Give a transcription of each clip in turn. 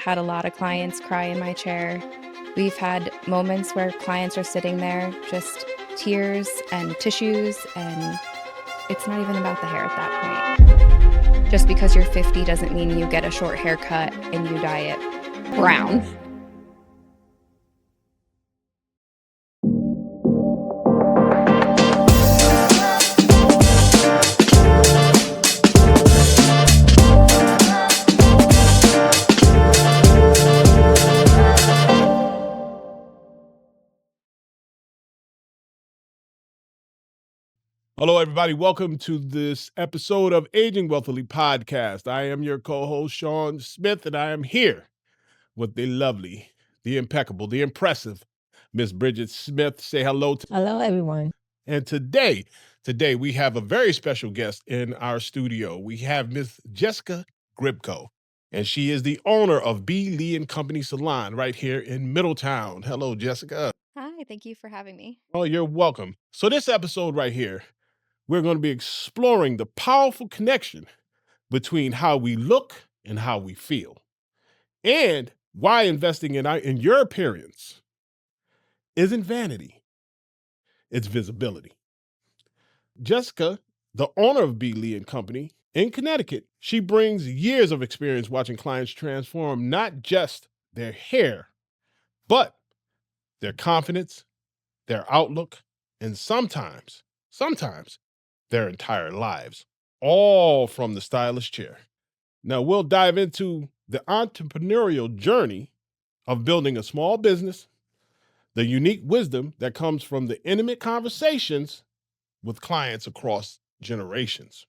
Had a lot of clients cry in my chair. We've had moments where clients are sitting there, just tears and tissues, and it's not even about the hair at that point. Just because you're 50 doesn't mean you get a short haircut and you dye it brown. Hello, everybody. Welcome to this episode of Aging Wealthily podcast. I am your co-host, Sean Smith, and I am here with the lovely, the impeccable, the impressive Miss Bridget Smith. Say hello to Hello, everyone. And today we have a very special guest in our studio. We have Miss Jessica Gribko, and she is the owner of B. Lee and Company Salon right here in Middletown. Hello, Jessica. Hi, thank you for having me. Oh, you're welcome. So this episode right here, we're going to be exploring the powerful connection between how we look and how we feel, and why investing in your appearance isn't vanity, it's visibility. Jessica, the owner of B. Lee and Company in Connecticut, she brings years of experience watching clients transform not just their hair, but their confidence, their outlook, and sometimes their entire lives, all from the stylist chair. Now, we'll dive into the entrepreneurial journey of building a small business, the unique wisdom that comes from the intimate conversations with clients across generations,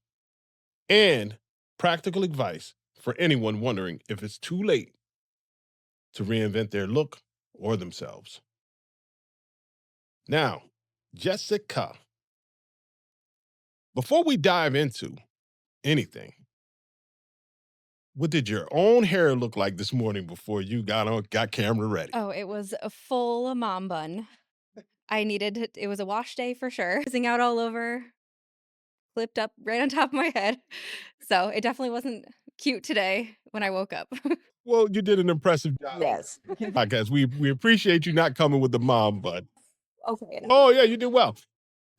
and practical advice for anyone wondering if it's too late to reinvent their look or themselves. Now, Jessica, before we dive into anything, what did your own hair look like this morning before you got camera ready? Oh, it was a full mom bun. It was a wash day for sure. Fizzing out all over, clipped up right on top of my head. So it definitely wasn't cute today when I woke up. Well, you did an impressive job. Yes. Podcast. We appreciate you not coming with the mom bun. Okay. Oh yeah, you did well.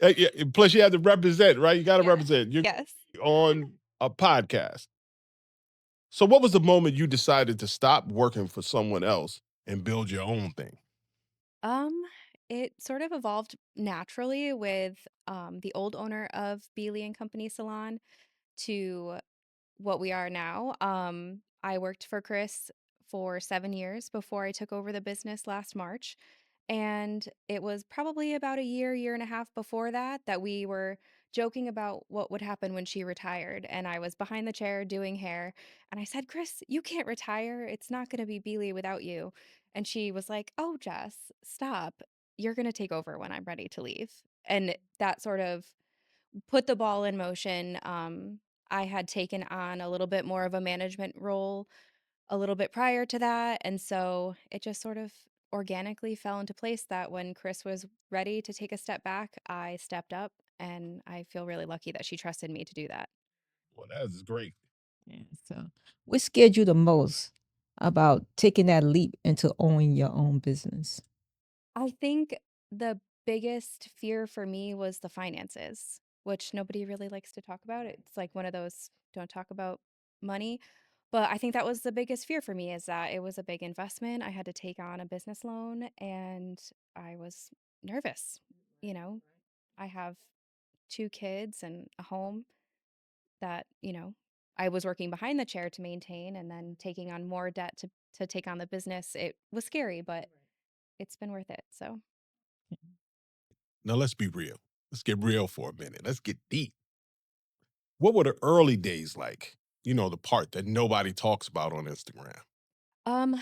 Yeah, plus you have to represent, right? You got to represent. You're Yes. on a podcast. So what was the moment you decided to stop working for someone else and build your own thing? Um, it sort of evolved naturally with the old owner of Bealey and Company Salon to what we are now. I worked for Chris for 7 years before I took over the business last March. And it was probably about a year and a half before that we were joking about what would happen when she retired. And I was behind the chair doing hair. And I said, Chris, you can't retire. It's not going to be Bealey without you. And she was like, oh, Jess, stop. You're going to take over when I'm ready to leave. And that sort of put the ball in motion. I had taken on a little bit more of a management role a little bit prior to that. And so it just sort of organically fell into place that when Chris was ready to take a step back, I stepped up. And I feel really lucky that she trusted me to do that. Well, that's great. Yeah, so, what scared you the most about taking that leap into owning your own business? I think the biggest fear for me was the finances, which nobody really likes to talk about. It's like one of those don't talk about money. But I think that was the biggest fear for me is that it was a big investment. I had to take on a business loan and I was nervous. You know, I have two kids and a home that, I was working behind the chair to maintain and then taking on more debt to take on the business. It was scary, but it's been worth it. So Now let's be real. Let's get real for a minute. Let's get deep. What were the early days like? You know, the part that nobody talks about on Instagram.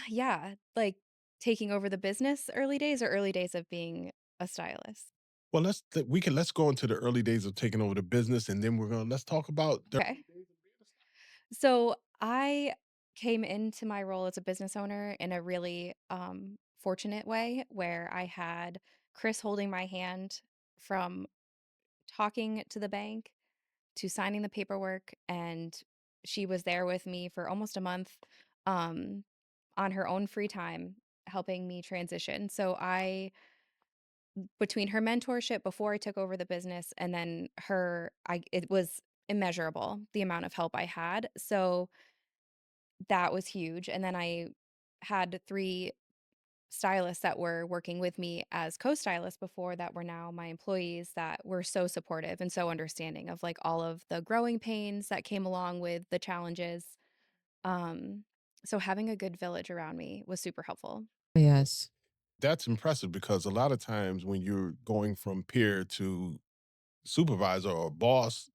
yeah, like taking over the business early days or early days of being a stylist. Well, let's go into the early days of taking over the business, and then let's talk about the Okay. So I came into my role as a business owner in a really fortunate way where I had Chris holding my hand from talking to the bank to signing the paperwork, and she was there with me for almost a month. Um, on her own free time helping me transition. So I between her mentorship before I took over the business and then her I it was immeasurable the amount of help I had. So that was huge. And then I had 3 stylists that were working with me as co-stylists before that were now my employees that were so supportive and so understanding of like all of the growing pains that came along with the challenges. Um, so having a good village around me was super helpful. Yes. That's impressive because a lot of times when you're going from peer to supervisor or boss,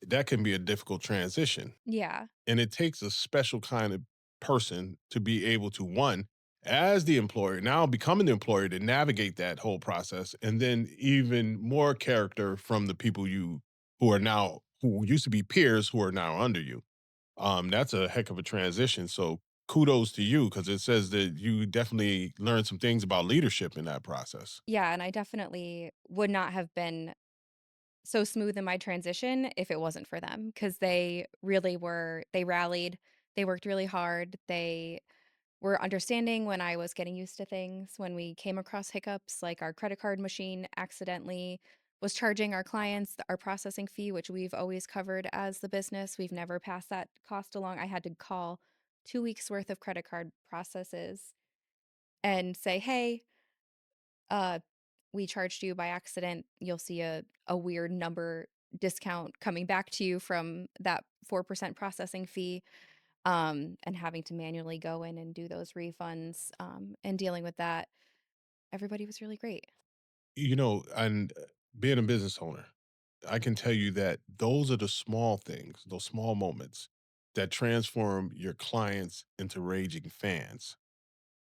that can be a difficult transition. Yeah, And it takes a special kind of person to be able to, one, as the employer, now becoming the employer to navigate that whole process. And then even more character from the people who are now, who used to be peers who are now under you. That's a heck of a transition. So kudos to you because it says that you definitely learned some things about leadership in that process. yeah, and I definitely would not have been so smooth in my transition if it wasn't for them because they really were. They rallied, they worked really hard, they were understanding when I was getting used to things, when we came across hiccups, like our credit card machine accidentally was charging our clients our processing fee, which we've always covered as the business. We've never passed that cost along. I had to call 2 weeks worth of credit card processes and say, hey, uh, we charged you by accident. You'll see a weird number discount coming back to you from that 4% processing fee, and having to manually go in and do those refunds, and dealing with that. Everybody was really great. And being a business owner, I can tell you that those are the small things, those small moments that transform your clients into raging fans.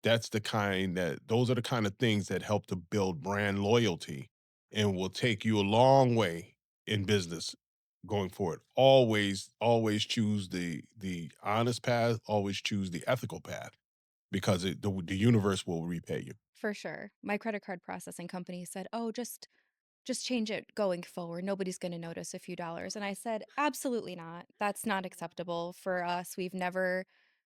Those are the kind of things that help to build brand loyalty and will take you a long way in business going forward. Always choose the honest path, always choose the ethical path because the universe will repay you. For sure. My credit card processing company said, "Oh, just change it going forward. Nobody's going to notice a few dollars." And I said, "Absolutely not. That's not acceptable for us. We've never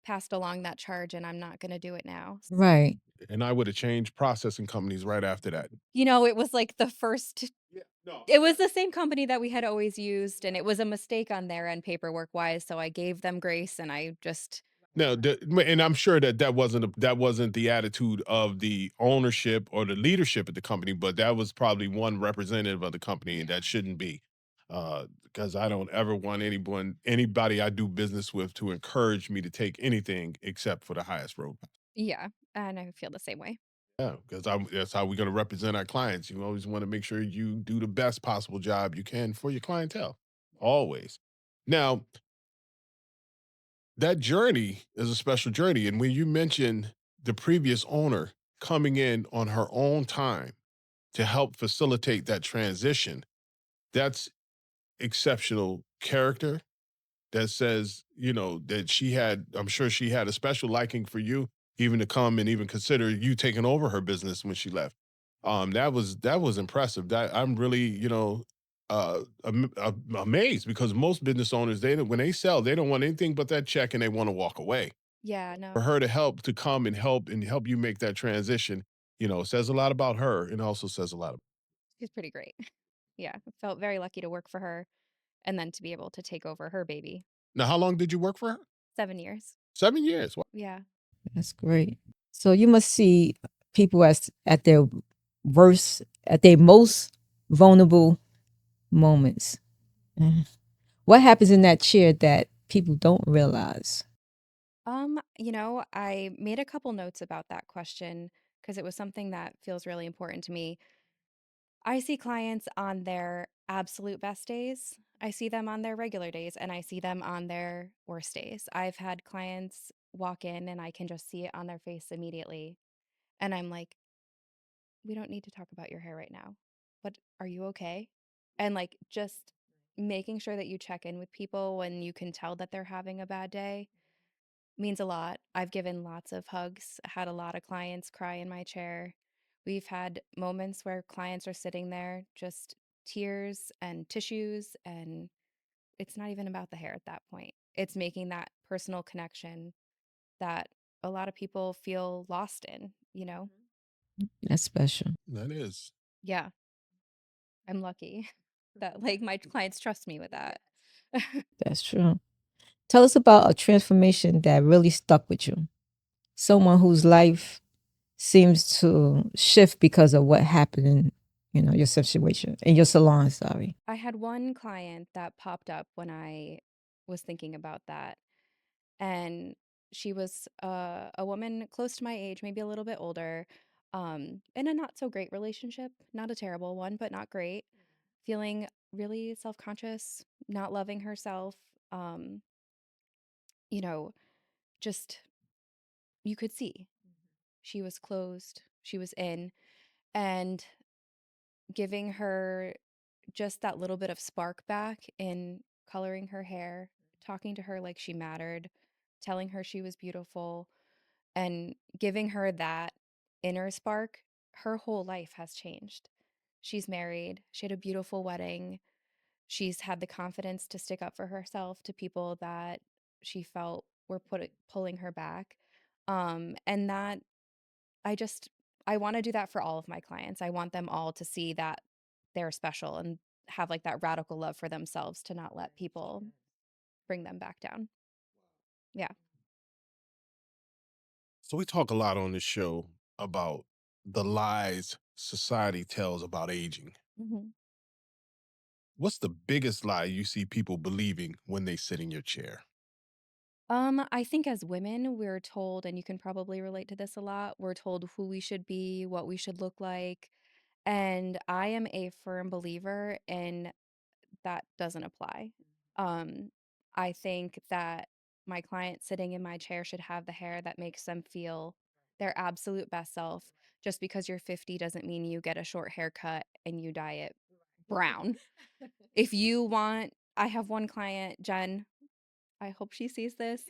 passed along that charge and I'm not going to do it now." Right. And I would have changed processing companies right after that. It was like the first Yeah, no, it was the same company that we had always used, and it was a mistake on their end paperwork-wise, so I gave them grace, and I just no, and I'm sure that that wasn't the attitude of the ownership or the leadership at the company, but that was probably one representative of the company, and that shouldn't be, because I don't ever want anybody I do business with to encourage me to take anything except for the highest road. yeah, and I feel the same way. Yeah, because that's how we're going to represent our clients. You always want to make sure you do the best possible job you can for your clientele, always. Now, that journey is a special journey. And when you mentioned the previous owner coming in on her own time to help facilitate that transition, that's exceptional character. That says, that I'm sure she had a special liking for you, even to come and even consider you taking over her business when she left. That was impressive. That I'm really, amazed because most business owners, when they sell, they don't want anything but that check and they want to walk away. Yeah, For no, her to come and help you make that transition, says a lot about her and also says a lot. she's pretty great. Yeah, I felt very lucky to work for her and then to be able to take over her baby. Now, how long did you work for her? 7 years. 7 years. Wow. Yeah. That's great. So you must see people as at their worst, at their most vulnerable moments. Mhm. What happens in that chair that people don't realize? I made a couple notes about that question because it was something that feels really important to me. I see clients on their absolute best days. I see them on their regular days and I see them on their worst days. I've had clients walk in and I can just see it on their face immediately. And I'm like, we don't need to talk about your hair right now. But are you okay? And like just making sure that you check in with people when you can tell that they're having a bad day means a lot. I've given lots of hugs, had a lot of clients cry in my chair. We've had moments where clients are sitting there, just tears and tissues, and it's not even about the hair at that point. It's making that personal connection that a lot of people feel lost in, you know? That's special. That is. Yeah, I'm lucky that like my clients trust me with that. That's true. Tell us about a transformation that really stuck with you. Someone whose life seems to shift because of what happened in, your situation in your salon, sorry. I had one client that popped up when I was thinking about that, and she was a woman close to my age, maybe a little bit older, in a not so great relationship, not a terrible one, but not great, feeling really self-conscious, not loving herself, um, you know, just you could see she was closed, she was in, and giving her just that little bit of spark back in coloring her hair, talking to her like she mattered, telling her she was beautiful, and giving her that inner spark, her whole life has changed. She's married, she had a beautiful wedding. She's had the confidence to stick up for herself to people that she felt were pulling her back. And that I just I wanna do that for all of my clients. I want them all to see that they're special and have, like, that radical love for themselves to not let people bring them back down. Yeah. So we talk a lot on this show about the lies society tells about aging. Mhm. What's the biggest lie you see people believing when they sit in your chair? I think as women, we're told, and you can probably relate to this a lot, we're told who we should be, what we should look like, and I am a firm believer in that doesn't apply. Um, I think that my client sitting in my chair should have the hair that makes them feel their absolute best self. Just because you're 50 doesn't mean you get a short haircut and you dye it brown. If you want, I have one client, Jen, I hope she sees this.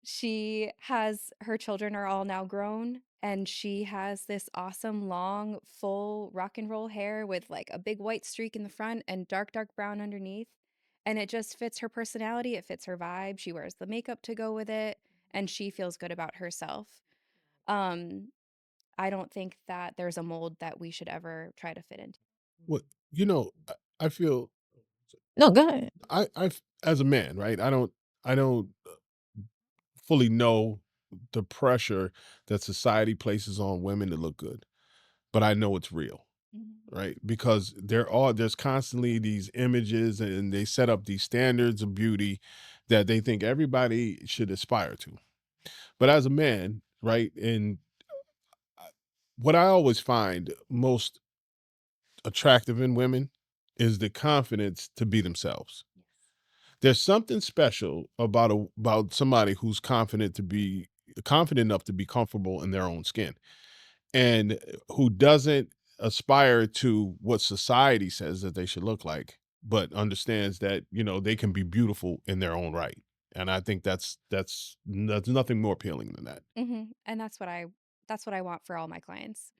She has her children are all now grown, and she has this awesome, long, full rock and roll hair with, like, a big white streak in the front and dark, dark brown underneath, and it just fits her personality, it fits her vibe, she wears the makeup to go with it, and she feels good about herself. Um, I don't think that there's a mold that we should ever try to fit into. What I feel No, go ahead. as a man, right? I don't fully know the pressure that society places on women to look good, but I know it's real. Mhm. Right? Because there's constantly these images and they set up these standards of beauty that they think everybody should aspire to. But as a man, right, and what I always find most attractive in women is the confidence to be themselves. There's something special about somebody who's confident enough to be comfortable in their own skin and who doesn't aspire to what society says that they should look like, but understands that, they can be beautiful in their own right. And I think that's nothing more appealing than that. Mhm, and that's what I want for all my clients.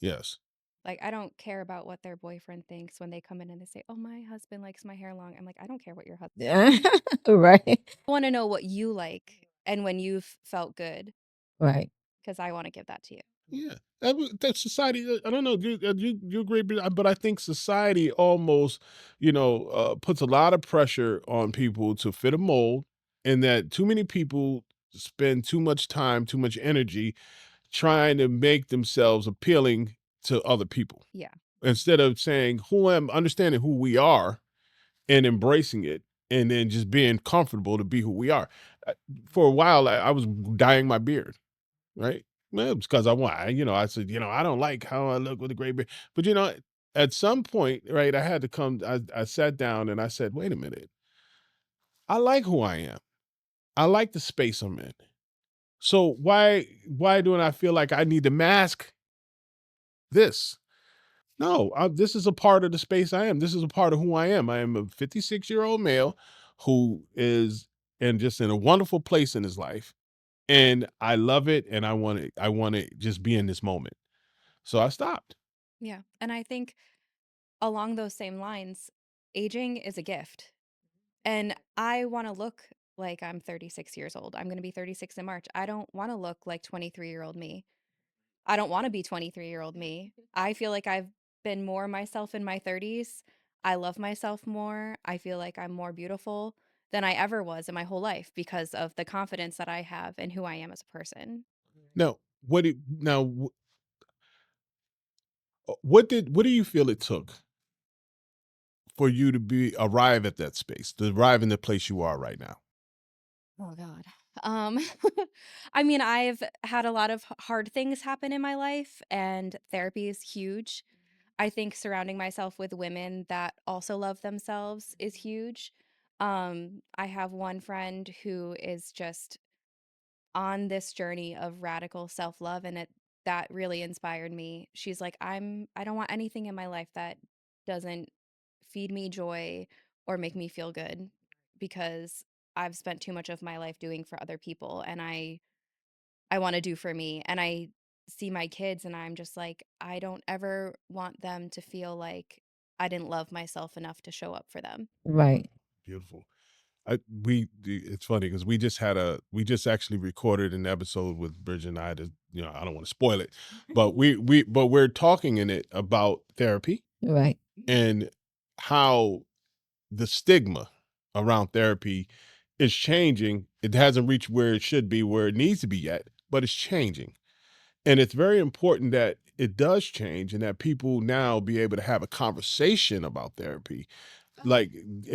Yes. Like, I don't care about what their boyfriend thinks when they come in and they say, "Oh, my husband likes my hair long." I'm like, "I don't care what your husband." Right. I wanna know what you like and when you've felt good, Right. 'cause I wanna give that to you. Yeah. That society, I don't know, do you agree? But I think society almost, puts a lot of pressure on people to fit a mold, and that too many people spend too much time, too much energy trying to make themselves appealing to other people Yeah. instead of saying understanding who we are and embracing it and then just being comfortable to be who we are. Uh, for a while I was dyeing my beard, right? Well, it's because I said, I don't like how I look with a gray beard. But at some point, right, I sat down and I said, wait a minute, I like who I am. I like the space I'm in. So why do I feel like I need to mask this? No, this is a part of the space I am. This is a part of who I am. I am a 56-year-old male who is just in a wonderful place in his life, and I love it, and I want to just be in this moment. So I stopped. Yeah, and I think along those same lines, aging is a gift, and I wanna look like I'm 36 years old. I'm going to be 36 in March. I don't want to look like 23-year-old me. I don't want to be 23-year-old me. I feel like I've been more myself in my 30s. I love myself more. I feel like I'm more beautiful than I ever was in my whole life because of the confidence that I have and who I am as a person. Now, what do you feel it took for you to arrive at that space, to arrive in the place you are right now? Oh God. Um, I mean, I've had a lot of hard things happen in my life, and therapy is huge. I think surrounding myself with women that also love themselves is huge. I have one friend who is just on this journey of radical self-love, and it that really inspired me. She's like, I don't want anything in my life that doesn't feed me joy or make me feel good because I've spent too much of my life doing for other people, and I want to do for me. And I see my kids and I'm just like, I don't ever want them to feel like I didn't love myself enough to show up for them. Right. Beautiful. It's funny because we just actually recorded an episode with Bridget and I. To, I don't want to spoil it, but we're talking in it about therapy Right. and how the stigma around therapy is changing. It hasn't reached where it should be, where it needs to be yet, but it's changing. And it's very important that it does change and that people now be able to have a conversation about therapy, like,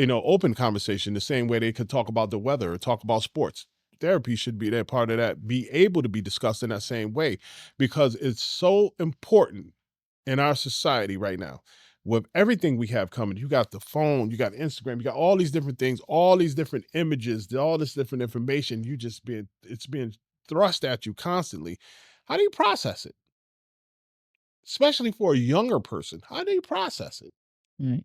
open conversation, the same way they could talk about the weather or talk about sports. Therapy should be that part of that, be able to be discussed in that same way, because it's so important in our society right now. With everything we have coming, you got the phone, you got Instagram, you got all these different things, all these different images, all this different information. It's being thrust at you constantly. How do you process it? Especially for a younger person, how do you process it? Right.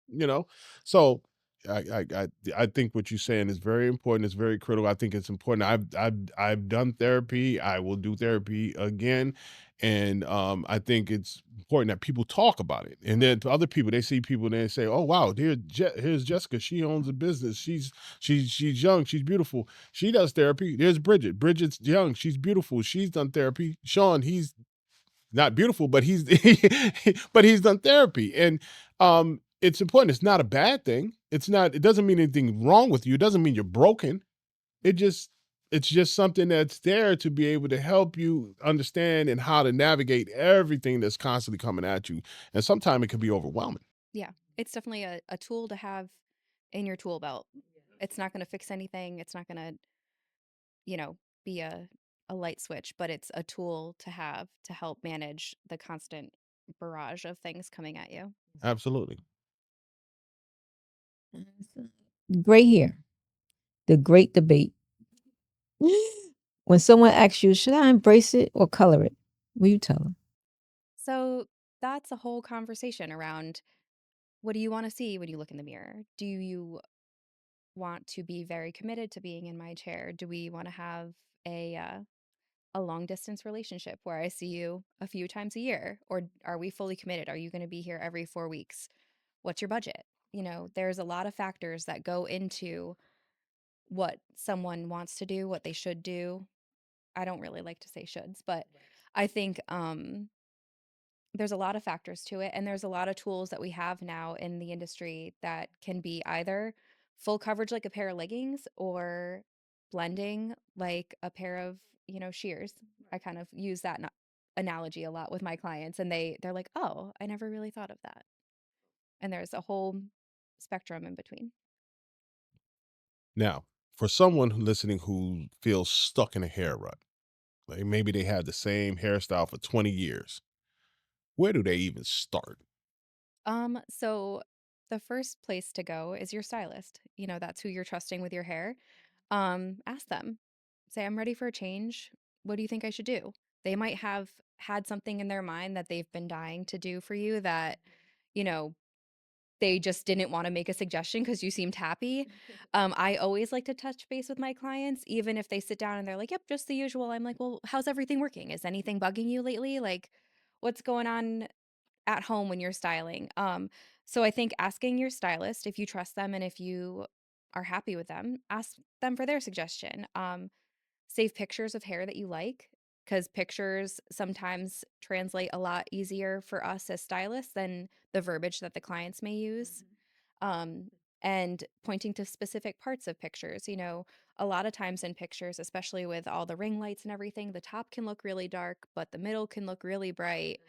You know, so I think what you're saying is very important. It's very critical. I think it's important. I've done therapy. I will do therapy again, and I think it's important that people talk about it. And then to other people, they see people and they say, "Oh wow, here's Jessica. She owns a business. She's young. She's beautiful. She does therapy. There's Bridget. Bridget's young. She's beautiful. She's done therapy. Sean, he's not beautiful, but he's but he's done therapy, and it's important. It's not a bad thing. It doesn't mean anything wrong with you. It doesn't mean you're broken. It just it's just something that's there to be able to help you understand and how to navigate everything that's constantly coming at you. And sometimes it can be overwhelming. Yeah. It's definitely a tool to have in your tool belt. It's not going to fix anything. It's not going to, you know, be a light switch, but it's a tool to have to help manage the constant barrage of things coming at you. Absolutely. Gray hair, the great debate. When someone asks you, should I embrace it or color it? Will you tell them? So that's a whole conversation around what do you want to see when you look in the mirror? Do you want to be very committed to being in my chair? Do we want to have a long distance relationship where I see you a few times a year? Or are we fully committed? Are you going to be here every 4 weeks? What's your budget? There's a lot of factors that go into what someone wants to do, what they should do. I don't really like to say shoulds, but I think there's a lot of factors to it. And there's a lot of tools that we have now in the industry that can be either full coverage like a pair of leggings or blending like a pair of, sheers. I kind of use that analogy a lot with my clients and they're like, "Oh, I never really thought of that." And there's a whole spectrum in between. Now, for someone listening who feels stuck in a hair rut, like maybe they had the same hairstyle for 20 years, where do they even start? So the first place to go is your stylist. That's who you're trusting with your hair. Ask them. Say, "I'm ready for a change. What do you think I should do?" They might have had something in their mind that they've been dying to do for you that, you know, they just didn't want to make a suggestion because you seemed happy. I always like to touch base with my clients, even if they sit down and they're like, "Yep, just the usual." I'm like, "Well, how's everything working? Is anything bugging you lately? Like, what's going on at home when you're styling?" So I think asking your stylist if you trust them and if you are happy with them, ask them for their suggestion. Save pictures of hair that you like, because pictures sometimes translate a lot easier for us as stylists than the verbiage that the clients may use. Um, and pointing to specific parts of pictures. A lot of times in pictures, especially with all the ring lights and everything, the top can look really dark, but the middle can look really bright.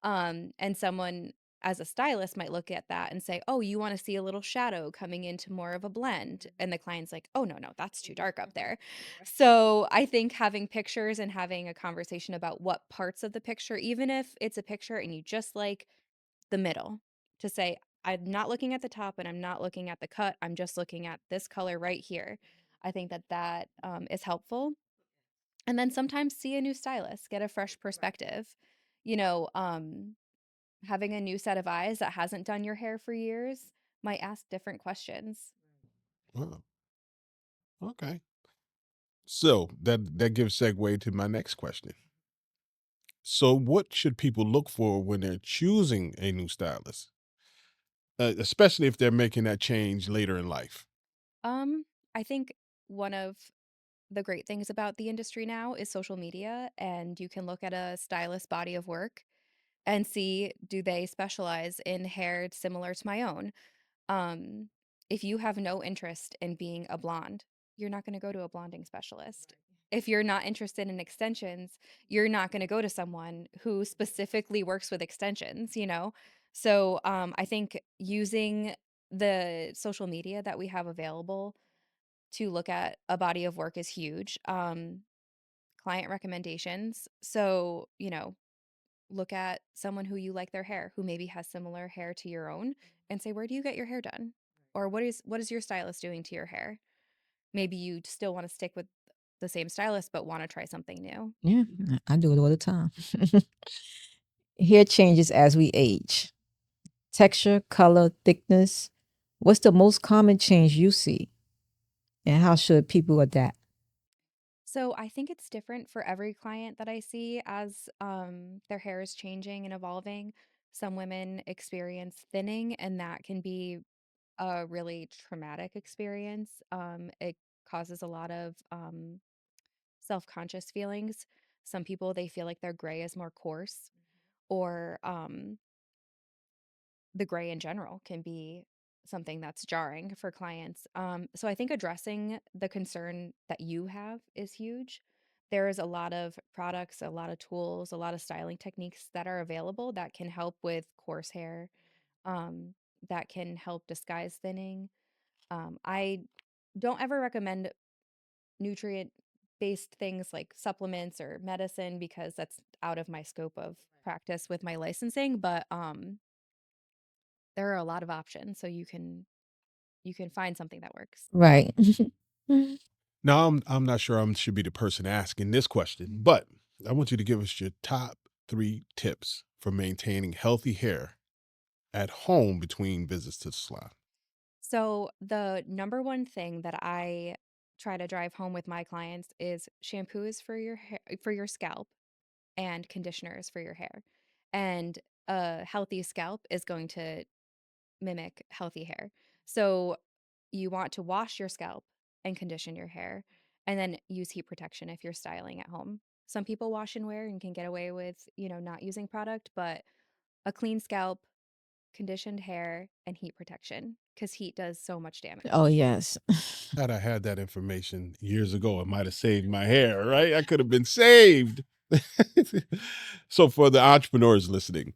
And someone as a stylist might look at that and say, "Oh, you want to see a little shadow coming into more of a blend." And the client's like, "Oh, no, no, that's too dark up there." So I think having pictures and having a conversation about what parts of the picture, even if it's a picture and you just like the middle, to say, "I'm not looking at the top and I'm not looking at the cut. I'm just looking at this color right here." I think that is helpful. And then sometimes see a new stylist, get a fresh perspective. You know, having a new set of eyes that hasn't done your hair for years might ask different questions. Oh, okay. So that gives segue to my next question. So, what should people look for when they're choosing a new stylist, especially if they're making that change later in life? Um, I think one of the great things about the industry now is social media, and you can look at a stylist body of work and see, do they specialize in hair similar to my own? Um, if you have no interest in being a blonde, you're not going to go to a blonding specialist. If you're not interested in extensions, you're not going to go to someone who specifically works with extensions. So I think using the social media that we have available to look at a body of work is huge. Client recommendations. So, look at someone who you like their hair, who maybe has similar hair to your own, and say, "Where do you get your hair done?" Or what is your stylist doing to your hair? Maybe you still want to stick with the same stylist, but want to try something new. Yeah, I do it all the time. Hair changes as we age. Texture, color, thickness. What's the most common change you see? And how should people adapt? So I think it's different for every client that I see as their hair is changing and evolving. Some women experience thinning, and that can be a really traumatic experience. It causes a lot of self-conscious feelings. Some people, they feel like their gray is more coarse, or the gray in general can be something that's jarring for clients. So I think addressing the concern that you have is huge. There is a lot of products, a lot of tools, a lot of styling techniques that are available that can help with coarse hair, um, that can help disguise thinning. I don't ever recommend nutrient based things like supplements or medicine, because that's out of my scope of practice with my licensing, but there are a lot of options, so you can find something that works. Right. Now, I'm not sure I should be the person asking this question, but I want you to give us your top 3 tips for maintaining healthy hair at home between visits to the salon. So the number one thing that I try to drive home with my clients is shampoos for your hair, for your scalp, and conditioners for your hair. And a healthy scalp is going to mimic healthy hair. So you want to wash your scalp and condition your hair, and then use heat protection if you're styling at home. Some people wash and wear and can get away with, not using product, but a clean scalp, conditioned hair, and heat protection, because heat does so much Oh, damage. yes. Had I had that information years ago, it might have saved my hair, right? I could have been saved. So, for the entrepreneurs listening,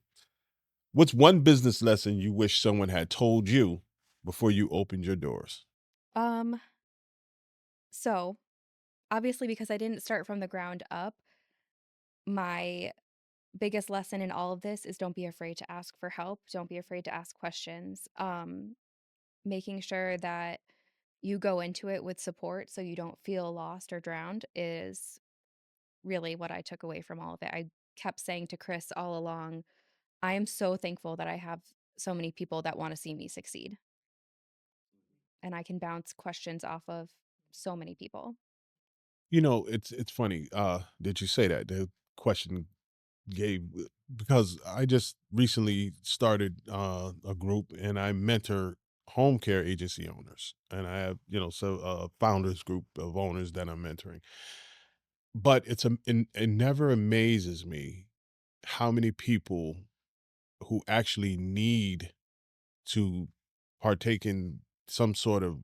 what's one business lesson you wish someone had told you before you opened your doors? Um, so obviously, because I didn't start from the ground up, my biggest lesson in all of this is, don't be afraid to ask for help. Don't be afraid to ask questions. Making sure that you go into it with support so you don't feel lost or drowned is really what I took away from all of it. I kept saying to Chris all along, I am so thankful that I have so many people that want to see me succeed, and I can bounce questions off of so many people. It's funny that you say that. The question gave because I just recently started a group and I mentor home care agency owners, and I have, so founders group of owners that I'm mentoring. But it never amazes me how many people who actually need to partake in some sort of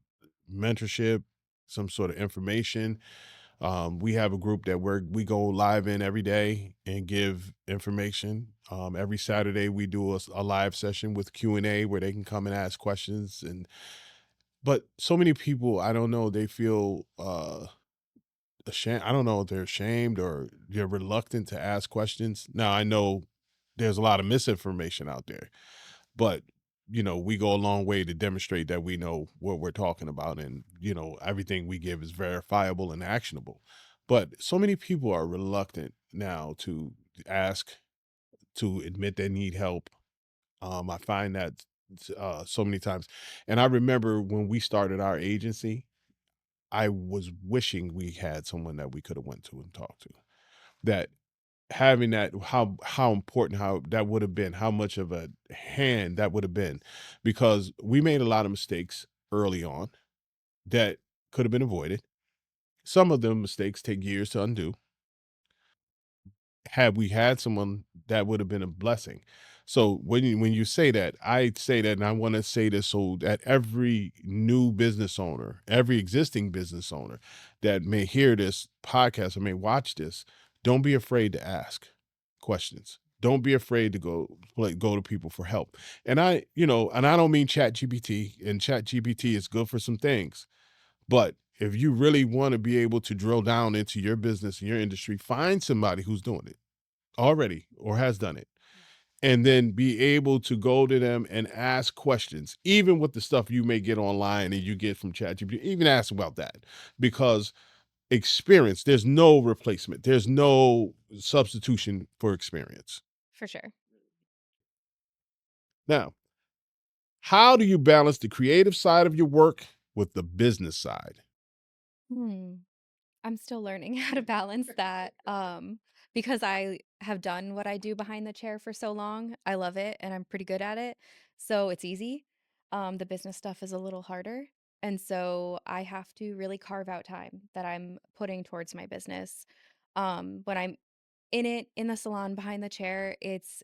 mentorship, some sort of information. We have a group that we go live in every day and give information. Every Saturday we do a live session with Q&A where they can come and ask questions. And but so many people, I don't know, they feel ashamed. I don't know if they're ashamed or they're reluctant to ask questions. Now I know there's a lot of misinformation out there, but we go a long way to demonstrate that we know what we're talking about, and everything we give is verifiable and actionable. But so many people are reluctant now to ask, to admit they need help. I find that so many times. And I remember when we started our agency, I was wishing we had someone that we could have went to and talked to, that having that, how important, how that would have been, how much of a hand that would have been, because we made a lot of mistakes early on that could have been avoided. Some of them mistakes take years to undo. Had we had someone, that would have been a blessing. So when you say that, I say that, and I want to say this so that every new business owner, every existing business owner that may hear this podcast or may watch this, don't be afraid to ask questions. Don't be afraid to go to people for help. And I don't mean Chat GPT, and Chat GPT is good for some things. But if you really want to be able to drill down into your business and your industry, find somebody who's doing it already or has done it, and then be able to go to them and ask questions, even with the stuff you may get online and you get from ChatGPT. Even ask about that, because experience, there's no replacement. There's no substitution for experience. For sure. Now, how do you balance the creative side of your work with the business side? Hmm. I'm still learning how to balance that, because I have done what I do behind the chair for so long. I love it and I'm pretty good at it, so it's easy. The business stuff is a little harder, and so I have to really carve out time that I'm putting towards my business. When I'm in the salon behind the chair, it's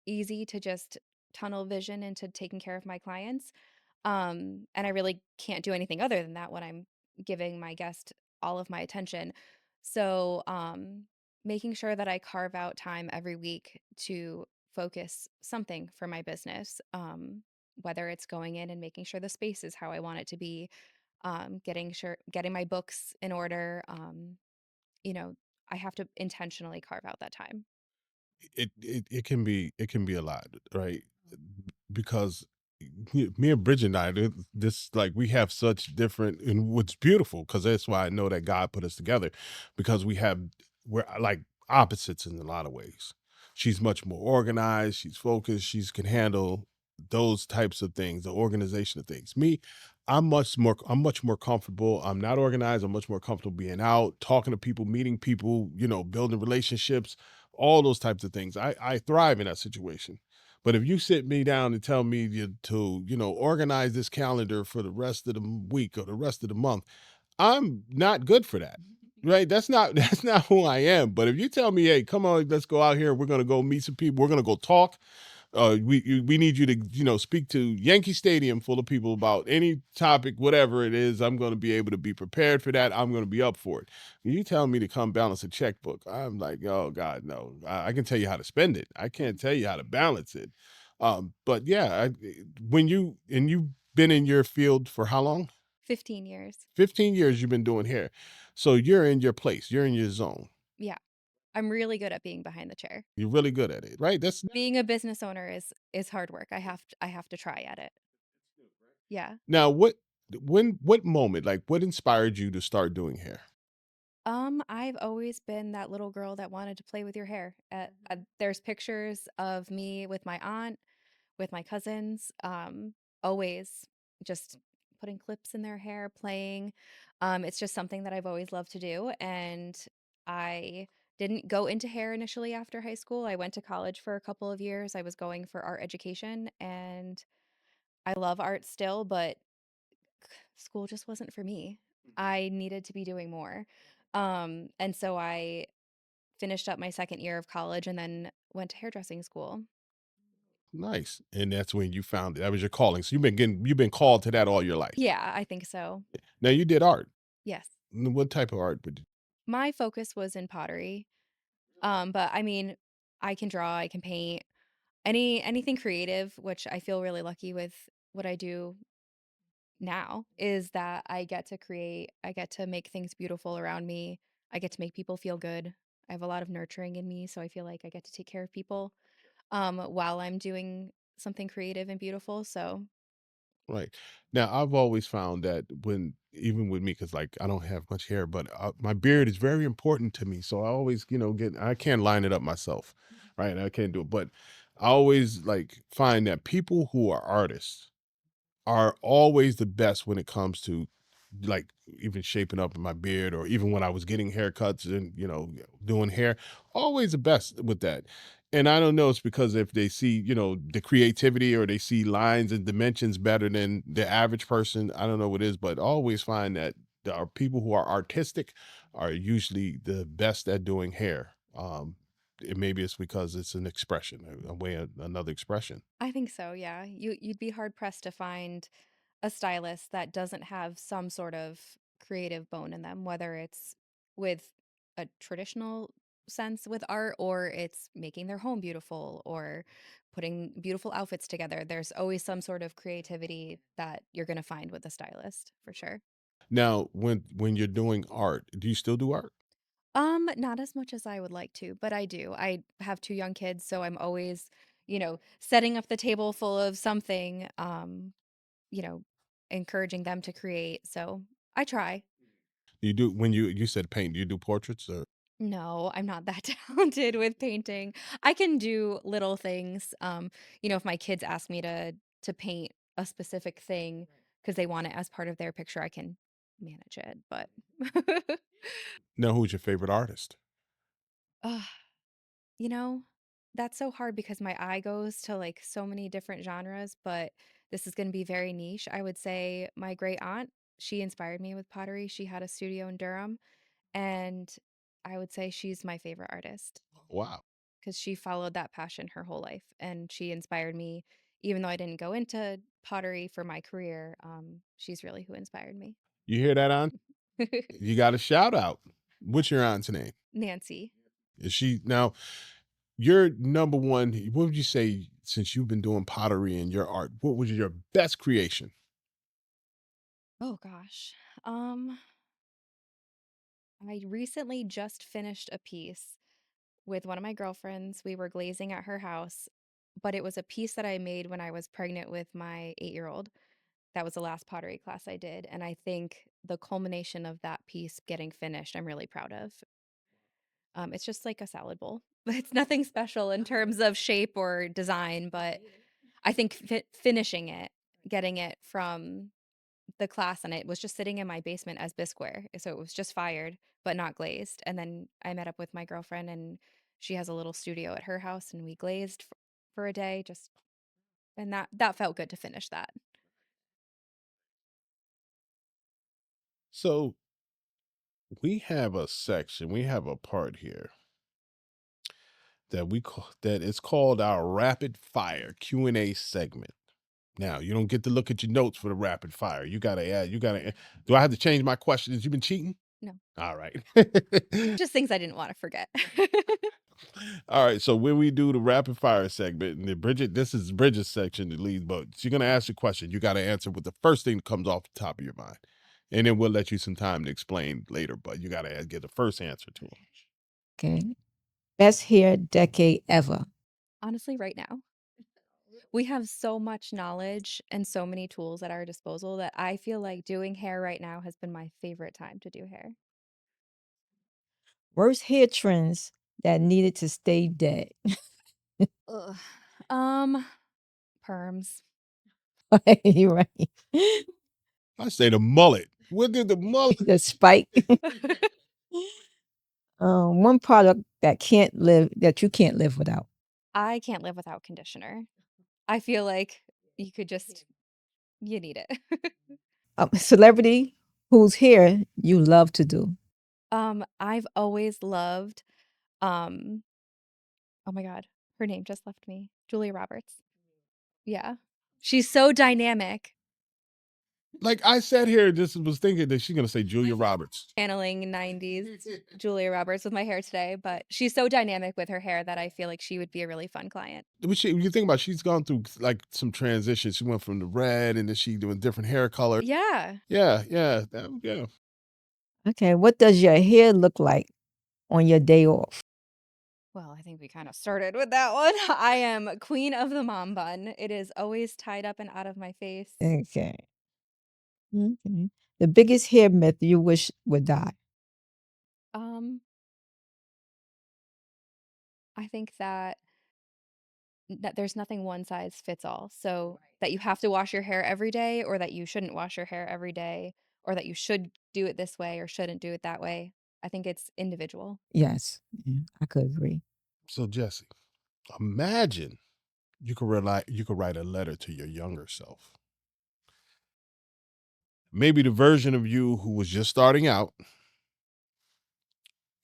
easy to just tunnel vision into taking care of my clients. And I really can't do anything other than that when I'm giving my guest all of my attention. So, making sure that I carve out time every week to focus something for my business, whether it's going in and making sure the space is how I want it to be, getting my books in order. You know, I have to intentionally carve out that time. It can be a lot, right? Because me and Bridget and I, this, like, we have such different, and what's beautiful, because that's why I know that God put us together, because we're like opposites in a lot of ways. She's much more organized, she's focused, she's can handle those types of things, the organization of things. Me, I'm much more comfortable. I'm not organized. I'm much more comfortable being out, talking to people, meeting people, building relationships, all those types of things. I thrive in that situation. But if you sit me down and tell me to, organize this calendar for the rest of the week or the rest of the month, I'm not good for that. Right? That's not that's not who I am. But if you tell me, hey, come on, let's go out here, we're gonna go meet some people, we're gonna go talk. We need you to, speak to Yankee Stadium full of people about any topic, whatever it is. I'm going to be able to be prepared for that. I'm going to be up for it. You tell me to come balance a checkbook, I'm like, oh God, no. I can tell you how to spend it. I can't tell you how to balance it. But yeah, you've been in your field for how long? 15 years. 15 years you've been doing hair. So you're in your place. You're in your zone. Yeah. I'm really good at being behind the chair. You're really good at it, right? That's Being a business owner is hard work. I have to try at it. Yeah. now what moment, like what inspired you to start doing hair? I've always been that little girl that wanted to play with your hair. There's pictures of me with my aunt, with my cousins, always just putting clips in their hair, playing. It's just something that I've always loved to do. And I didn't go into hair initially after high school. I went to college for a couple of years. I was going for art education, and I love art still, but school just wasn't for me. I needed to be doing more. And so I finished up my second year of college and then went to hairdressing school. Nice. And that's when you found it. That was your calling. So you've been called to that all your life. Yeah, I think so. Now you did art. Yes. What type of art would you? My focus was in pottery. But I mean, I can draw, I can paint, anything creative, which I feel really lucky with what I do now is that I get to create, I get to make things beautiful around me. I get to make people feel good. I have a lot of nurturing in me, so I feel like I get to take care of people while I'm doing something creative and beautiful. So, Right. Now, I've always found that when, even with me, because like I don't have much hair, but my beard is very important to me. So I always, I can't line it up myself, right? I can't do it. But I always like find that people who are artists are always the best when it comes to like even shaping up my beard or even when I was getting haircuts and doing hair, always the best with that. And I don't know, it's because if they see, the creativity or they see lines and dimensions better than the average person, I don't know what it is, but I always find that there are people who are artistic are usually the best at doing hair. Maybe it's because it's an expression, a way, another expression. I think so, yeah. You'd be hard pressed to find a stylist that doesn't have some sort of creative bone in them, whether it's with a traditional sense with art or it's making their home beautiful or putting beautiful outfits together. There's always some sort of creativity that you're going to find with a stylist, for sure. Now, when you're doing art, do you still do art? Not as much as I would like to, but I do. I have 2 young kids, so I'm always, setting up the table full of something, you know, encouraging them to create. So I try. You do when you said paint, do you do portraits or No, I'm not that talented with painting. I can do little things. If my kids ask me to paint a specific thing because they want it as part of their picture, I can manage it. But now who's your favorite artist? Ugh, you know, that's so hard because my eye goes to like so many different genres, but this is going to be very niche. I would say my great aunt, she inspired me with pottery. She had a studio in Durham, and I would say she's my favorite artist. Wow. Because she followed that passion her whole life and she inspired me even though I didn't go into pottery for my career. She's really who inspired me. You hear that, aunt? You got a shout out. What's your aunt's name? Nancy. Is she now your number one, what would you say since you've been doing pottery and your art, what was your best creation? Oh gosh. I recently just finished a piece with one of my girlfriends. We were glazing at her house, but it was a piece that I made when I was pregnant with my 8-year-old. That was the last pottery class I did, and I think the culmination of that piece getting finished, I'm really proud of. It's just like a salad bowl. It's nothing special in terms of shape or design, but I think finishing it, getting it from the class, and it was just sitting in my basement as bisqueware. So it was just fired, but not glazed. And then I met up with my girlfriend, and she has a little studio at her house, and we glazed for a day. Just and that felt good to finish that. So we have a part here that we call that is called our rapid fire Q&A segment. Now, you don't get to look at your notes for the rapid fire. You gotta do I have to change my questions? You've been cheating? No, All right. just things I didn't want to forget. All right. So when we do the rapid fire segment, and this is Bridget's section that leads, but she's gonna ask a question. You gotta answer with the first thing that comes off the top of your mind. And then we'll let you some time to explain later, but you gotta get the first answer to them. Okay. Best hair decade ever. Honestly, right now. We have so much knowledge and so many tools at our disposal that I feel like doing hair right now has been my favorite time to do hair. Worst hair trends that needed to stay dead. Ugh. Um, Perms. You're right. I say the mullet. What did the mullet? The spike. One product that you can't live without. I can't live without conditioner. I feel like you could just You need it. Celebrity whose hair you love to do. I've always loved, um oh my god, her name just left me. Julia Roberts. Yeah. She's so dynamic. Like I sat here and just was thinking that she's gonna say Julia Roberts. Channeling 90s Julia Roberts with my hair today, but she's so dynamic with her hair that I feel like she would be a really fun client. But you think about, she's gone through like some transitions. She went from the red, and then she doing different hair color. Yeah. Yeah, yeah, yeah. Okay, what does your hair look like on your day off? Well, I think we kinda started with that one. I am queen of the mom bun. It is always tied up and out of my face. Okay. Okay. The biggest hair myth you wish would die. Um, I think that there's nothing one size fits all. So that you have to wash your hair every day or that you shouldn't wash your hair every day or that you should do it this way or shouldn't do it that way. I think it's individual. Yes, yeah, I could agree. So Jesse, imagine you could write a letter to your younger self. Maybe the version of you who was just starting out,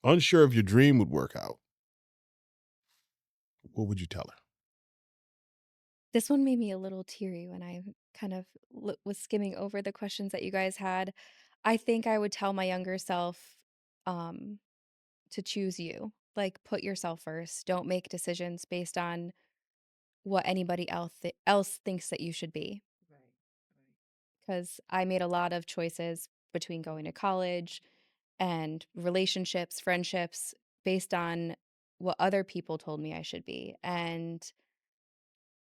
unsure if your dream would work out. What would you tell her? This one made me a little teary when I kind of was skimming over the questions that you guys had. I think I would tell my younger self um, to choose you. Like, put yourself first. Don't make decisions based on what anybody else thinks that you should be. Because I made a lot of choices between going to college and relationships, friendships based on what other people told me I should be. And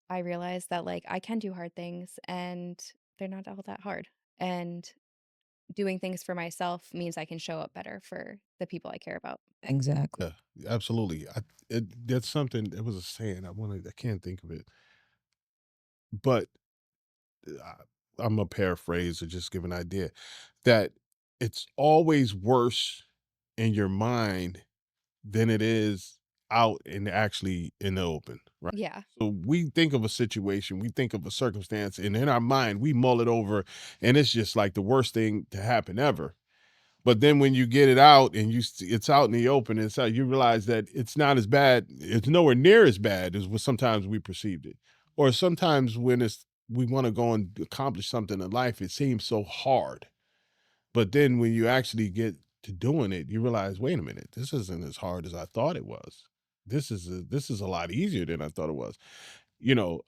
I realized that like I can do hard things and they're not all that hard. And doing things for myself means I can show up better for the people I care about. Exactly. Yeah, absolutely. That's something. It was a saying. I can't think of it, but I'm a paraphrase or just give an idea that it's always worse in your mind than it is out and actually in the open, right? Yeah. So we think of a situation, we think of a circumstance, and in our mind, we mull it over, and it's just like the worst thing to happen ever. But then when you get it out and it's out in the open, it's out, you realize that it's not as bad. It's nowhere near as bad as what sometimes we perceived it. Or sometimes when we want to go and accomplish something in life, it seems so hard. But then when you actually get to doing it, you realize, wait a minute, this isn't as hard as I thought it was. This is a lot easier than I thought it was. You know,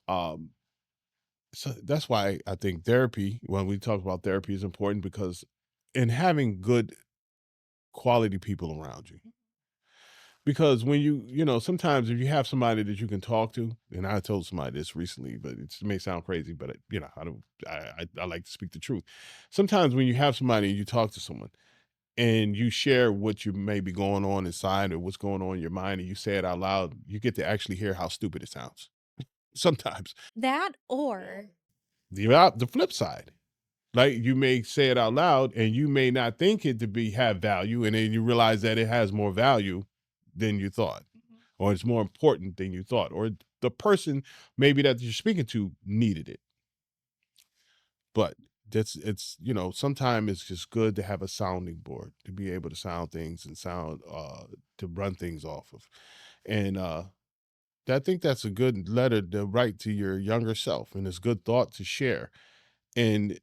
so that's why I think therapy, when we talk about therapy, is important because in having good quality people around you. Because when sometimes if you have somebody that you can talk to, and I told somebody this recently, but it may sound crazy, but I don't, I like to speak the truth. Sometimes when you have somebody and you talk to someone and you share what you may be going on inside or what's going on in your mind, and you say it out loud, you get to actually hear how stupid it sounds. Sometimes That or the flip side, like you may say it out loud and you may not think it to be have value, and then you realize that it has more value than you thought, or it's more important than you thought, or the person maybe that you're speaking to needed it. But sometimes it's just good to have a sounding board to be able to sound things and to run things off of. And I think that's a good letter to write to your younger self, and it's good thought to share. And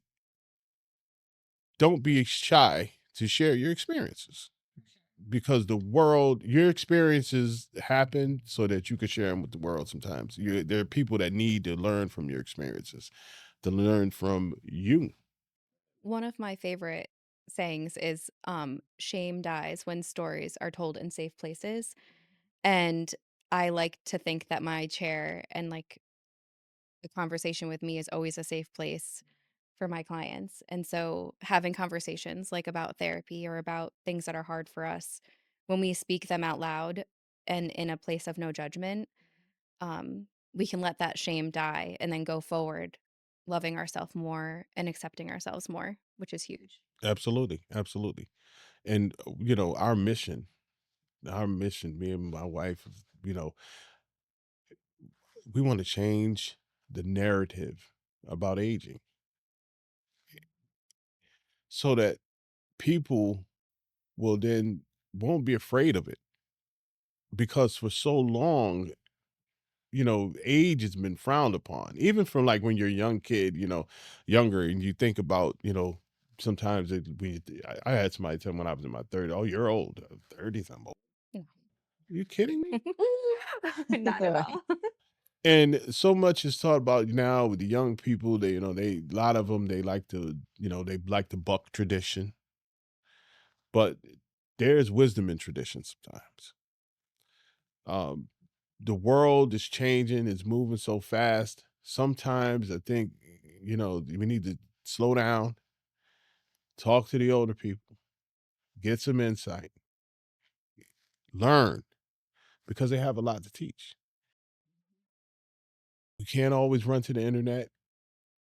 don't be shy to share your experiences, because your experiences happen so that you can share them with the world. Sometimes there are people that need to learn from your experiences, to learn from you. one of my favorite sayings is shame dies when stories are told in safe places. And I like to think that my chair and like the conversation with me is always a safe place for my clients. And so having conversations like about therapy or about things that are hard for us, when we speak them out loud and in a place of no judgment, we can let that shame die and then go forward, loving ourselves more and accepting ourselves more, which is huge. Absolutely, absolutely. And our mission, me and my wife, you know, we want to change the narrative about aging. so that people will then won't be afraid of it, because for so long, age has been frowned upon. Even from like when you're a young kid, younger, and you think about, sometimes I had somebody tell me when I was in my 30s, oh, you're old. 30s, I'm old. No. You kidding me? Not at all. And so much is taught about now with the young people. A lot of them, they like to buck tradition, but there's wisdom in tradition sometimes. Um, the world is changing, it's moving so fast. Sometimes I think, we need to slow down, talk to the older people, get some insight, learn, because they have a lot to teach. We can't always run to the internet,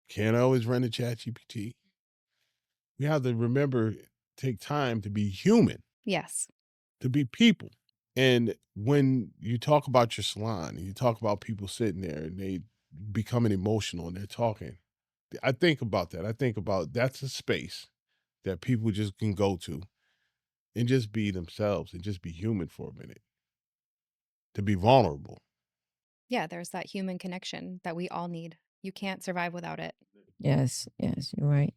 can't always run to ChatGPT. We have to remember, take time to be human, Yes. to be people. And when you talk about your salon and you talk about people sitting there and they becoming emotional and they're talking, I think about that. I think about that's a space that people just can go to and just be themselves and just be human for a minute, to be vulnerable. Yeah, there's that human connection that we all need. You can't survive without it. Yes, yes, you're right.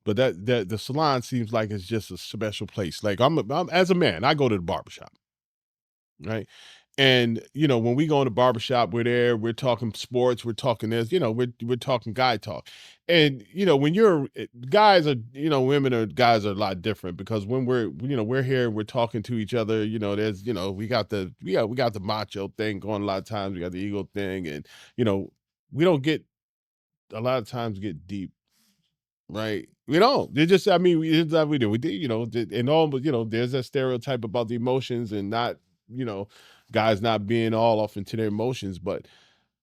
But that the salon seems like it's just a special place. Like I'm as a man, I go to the barbershop, right? And when we go in the barbershop, we're there, we're talking sports, we're talking this, we're talking guy talk. And when guys are, women or guys are a lot different, because when we're here, we're talking to each other, there's, we got the macho thing going a lot of times, we got the ego thing, and we don't get a lot of times get deep. Right. We don't. They just, I mean, it's that we do. We did, and all, but there's that stereotype about the emotions and not, you know, guys not being all off into their emotions. But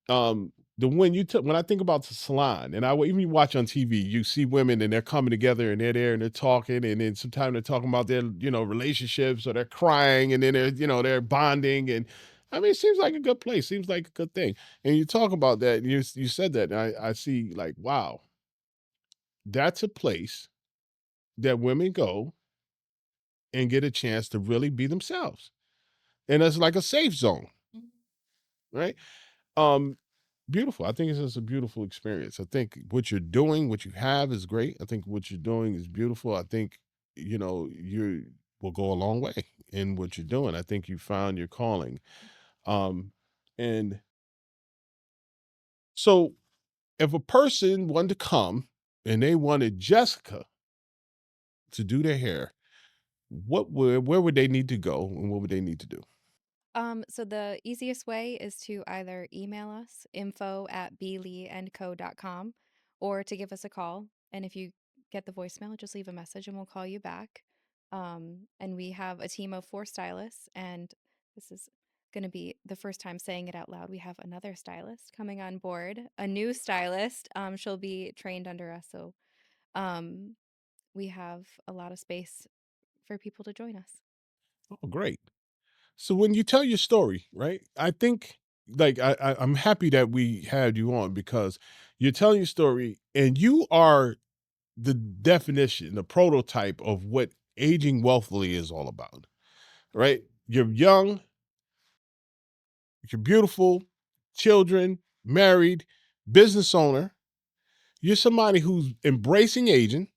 the when you took when I think about the salon, and even you watch on TV, you see women and they're coming together and they're there and they're talking, and then sometimes they're talking about their, relationships, or they're crying, and then they're bonding. And I mean, it seems like a good place, seems like a good thing. And you talk about that, and you said that, and I see like, wow, that's a place that women go and get a chance to really be themselves. And it's like a safe zone, right? Um, Beautiful. I think it's just a beautiful experience. I think what you're doing, what you have is great. I think what you're doing is beautiful. I think, you will go a long way in what you're doing. I think you found your calling. Um, and so if a person wanted to come and they wanted Jessica to do their hair, where would they need to go and what would they need to do? So the easiest way is to either email us info@bleeandco.com or to give us a call. And if you get the voicemail, just leave a message and we'll call you back. And we have a team of 4 stylists, and this is going to be the first time saying it out loud. We have another stylist coming on board, a new stylist. She'll be trained under us. So um, we have a lot of space for people to join us. Oh, great. So when you tell your story, right? I think like I'm happy that we had you on, because you're telling your story and you are the definition, the prototype of what aging wealthily is all about, right? You're young, you're beautiful, children, married, business owner. You're somebody who's embracing aging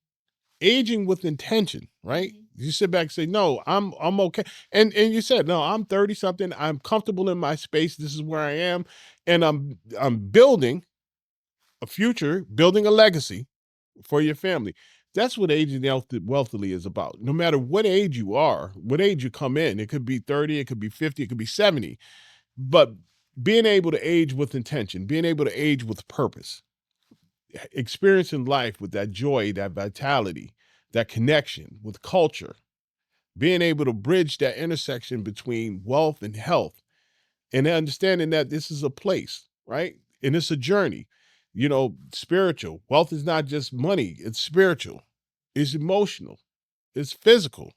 with intention, right? You sit back and say, "No, I'm okay." And you said, "No, I'm 30 something. I'm comfortable in my space. This is where I am, and I'm building a future, building a legacy for your family." That's what aging wealthily is about. No matter what age you are, what age you come in, it could be 30, it could be 50, it could be 70, but being able to age with intention, being able to age with purpose, experiencing life with that joy, that vitality, that connection with culture, being able to bridge that intersection between wealth and health, and understanding that this is a place, right? And it's a journey, spiritual. Wealth is not just money, it's spiritual, it's emotional, it's physical,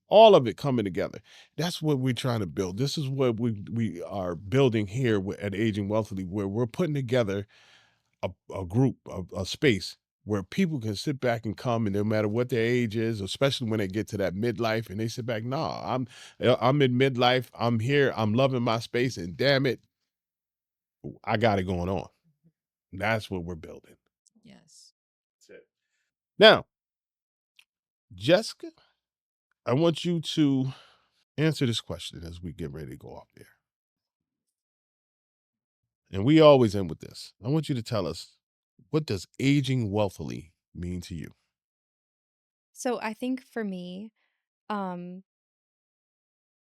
all of it coming together. That's what we're trying to build. This is what we are building here at Aging Wealthily, where we're putting together a group, a space where people can sit back and come, and no matter what their age is, especially when they get to that midlife and they sit back, nah, I'm in midlife, I'm here, I'm loving my space, and damn it, I got it going on. That's what we're building. Yes. That's it. Now, Jessica, I want you to answer this question as we get ready to go off there. And we always end with this. I want you to tell us, what does aging wealthily mean to you? So I think for me, um,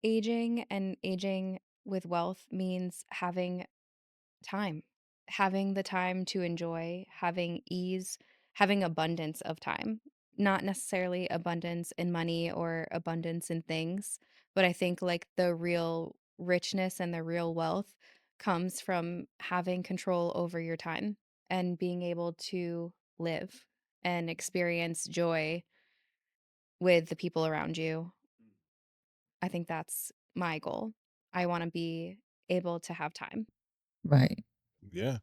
aging with wealth means time, having the time to enjoy, having ease, having abundance of time. Not necessarily abundance in money or abundance in things, but I think like the real richness and the real wealth comes from having control over your time and being able to live and experience joy with the people around you. I think that's my goal. I want to be able to have time. Right. Yeah.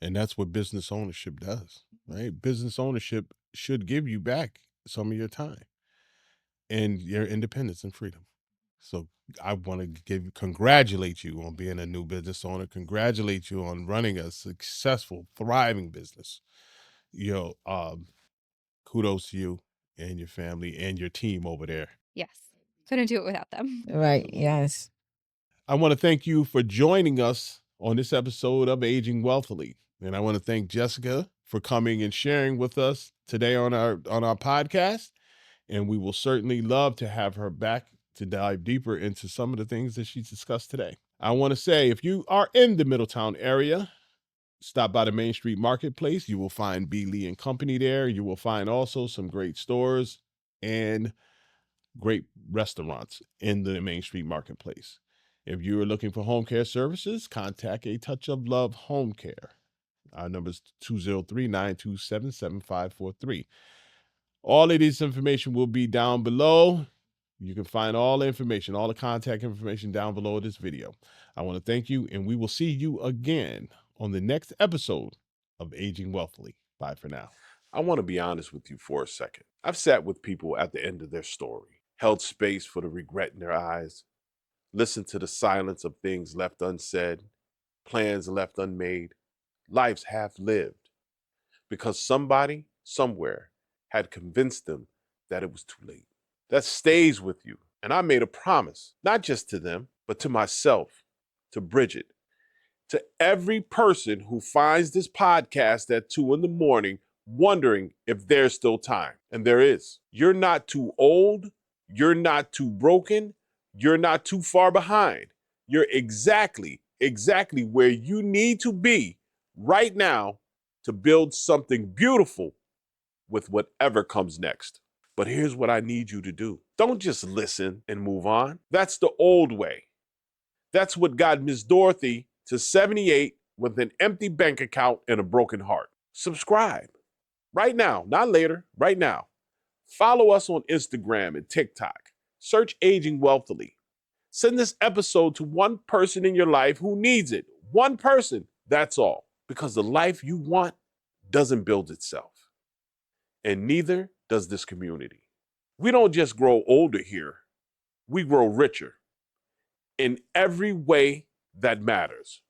And that's what business ownership does, right? Business ownership should give you back some of your time and your independence and freedom. So I want to congratulate you on being a new business owner, congratulate you on running a successful, thriving business. You know, kudos to you and your family and your team over there. Yes. Couldn't do it without them. Right. Yes. I want to thank you for joining us on this episode of Aging Wealthily. And I want to thank Jessica for coming and sharing with us today on our podcast. And we will certainly love to have her back to dive deeper into some of the things that she's discussed today. I want to say, if you are in the Middletown area, stop by the Main Street Marketplace. You will find B. Lee and Company there. You will find also some great stores and great restaurants in the Main Street Marketplace. If you are looking for home care services, contact A Touch of Love Home Care. Our number is 203-927-7543. All of this information will be down below. You can find all the information, all the contact information down below this video. I want to thank you, and we will see you again on the next episode of Aging Wealthily. Bye for now. I want to be honest with you for a second. I've sat with people at the end of their story, held space for the regret in their eyes, listened to the silence of things left unsaid, plans left unmade, lives half lived, because somebody, somewhere, had convinced them that it was too late. That stays with you. And I made a promise, not just to them, but to myself, to Bridget, to every person who finds this podcast at 2 a.m. wondering if there's still time. And there is. You're not too old. You're not too broken. You're not too far behind. You're exactly where you need to be right now to build something beautiful with whatever comes next. But here's what I need you to do. Don't just listen and move on. That's the old way. That's what got Miss Dorothy to 78 with an empty bank account and a broken heart. Subscribe right now, not later, right now. Follow us on Instagram and TikTok. Search Aging Wealthily. Send this episode to one person in your life who needs it. One person, that's all. Because the life you want doesn't build itself. And neither does this community. We don't just grow older here, we grow richer in every way that matters.